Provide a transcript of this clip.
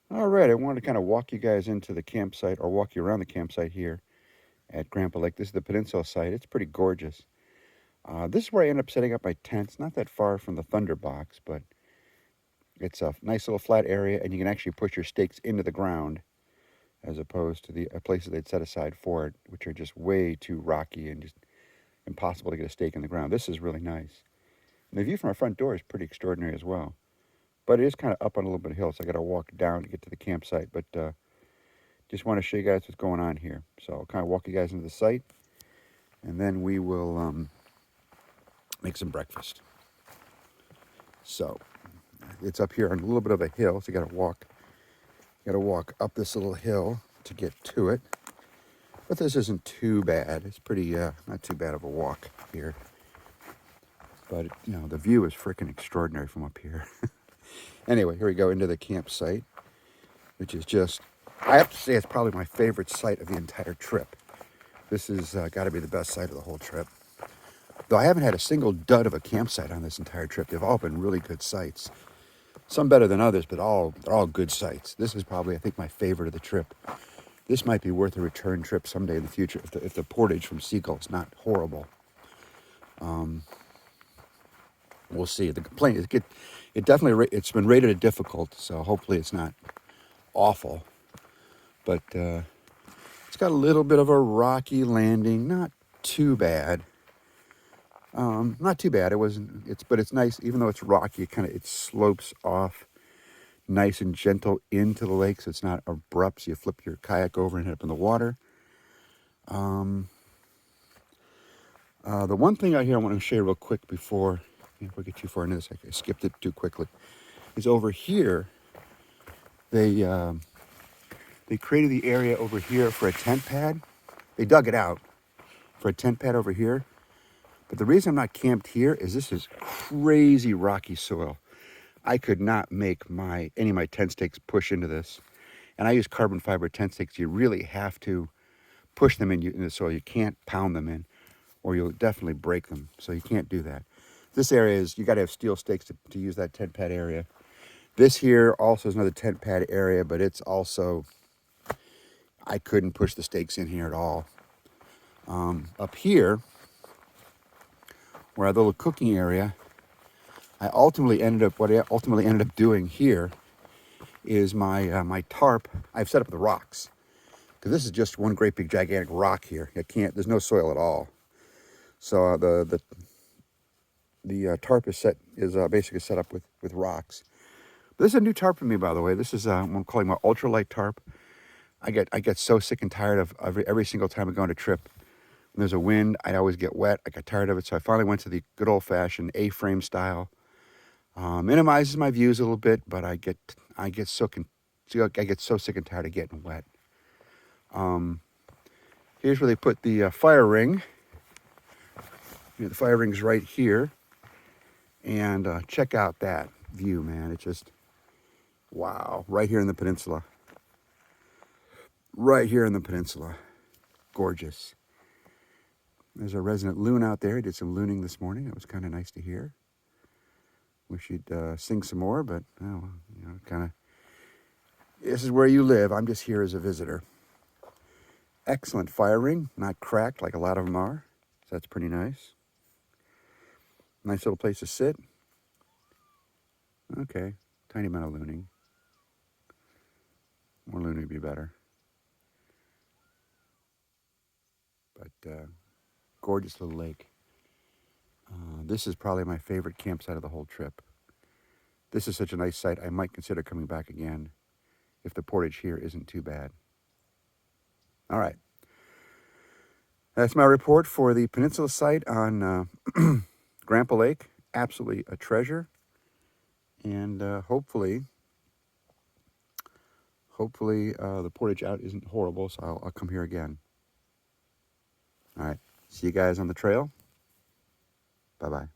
All right, I wanted to kind of walk you guys into the campsite or walk you around the campsite here at Grandpa Lake. This is the peninsula site. It's pretty gorgeous. This is where I end up setting up my tents. Not that far from the Thunder Box, but it's a nice little flat area, and you can actually push your stakes into the ground as opposed to the places they'd set aside for it, which are just way too rocky and just impossible to get a stake in the ground. This is really nice. And the view from our front door is pretty extraordinary as well. But it is kind of up on a little bit of hill, so I got to walk down to get to the campsite. But just want to show you guys what's going on here. So I'll kind of walk you guys into the site, and then we will make some breakfast. So it's up here on a little bit of a hill, so you got to walk up this little hill to get to it. But this isn't too bad. It's pretty not too bad of a walk here. But the view is freaking extraordinary from up here. Anyway, here we go into the campsite, which is just, I have to say, it's probably my favorite site of the entire trip. This has got to be the best site of the whole trip. Though I haven't had a single dud of a campsite on this entire trip. They've all been really good sites. Some better than others, but they're all good sites. This is probably, I think, my favorite of the trip. This might be worth a return trip someday in the future if the portage from Sea Gull is not horrible. We'll see. The complaint is it's been rated a difficult, so hopefully it's not awful. But it's got a little bit of a rocky landing, not too bad. Not too bad. But it's nice, even though it's rocky. It slopes off, nice and gentle into the lake, so it's not abrupt. So you flip your kayak over and head up in the water. The one thing out here I want to show you real quick before we get too far into this, I skipped it too quickly, is over here. They created the area over here for a tent pad. They dug it out for a tent pad over here. But the reason I'm not camped here is this is crazy rocky soil. I could not make any of my tent stakes push into this. And I use carbon fiber tent stakes. You really have to push them in the soil. You can't pound them in, or you'll definitely break them. So you can't do that. This area you got to have steel stakes to use that tent pad area. This here also is another tent pad area, but it's also, I couldn't push the stakes in here at all. Up here, where I have the little cooking area, what I ultimately ended up doing here is my tarp. I've set up the rocks, because this is just one great big gigantic rock here. There's no soil at all. So the tarp is basically set up with rocks. But this is a new tarp for me, by the way. This is what I'm calling my ultralight tarp. I get so sick and tired of every single time I go on a trip. When there's a wind, I'd always get wet. I got tired of it, so I finally went to the good old-fashioned A-frame style. Minimizes my views a little bit, but I get so sick and tired of getting wet. Here's where they put the fire ring. The fire ring's right here, and check out that view, man. It's just wow! Right here in the peninsula. Right here in the peninsula, gorgeous. There's a resident loon out there. He did some looning this morning. It was kind of nice to hear. Wish you'd sing some more, but this is where you live. I'm just here as a visitor. Excellent fire ring, not cracked like a lot of them are. So that's pretty nice. Nice little place to sit. Okay, tiny amount of looning. More looning would be better. But gorgeous little lake. This is probably my favorite campsite of the whole trip. This is such a nice site, I might consider coming back again if the portage here isn't too bad. All right. That's my report for the peninsula site on Grandpa Lake. Absolutely a treasure. And hopefully the portage out isn't horrible, so I'll come here again. All right. See you guys on the trail. Bye-bye.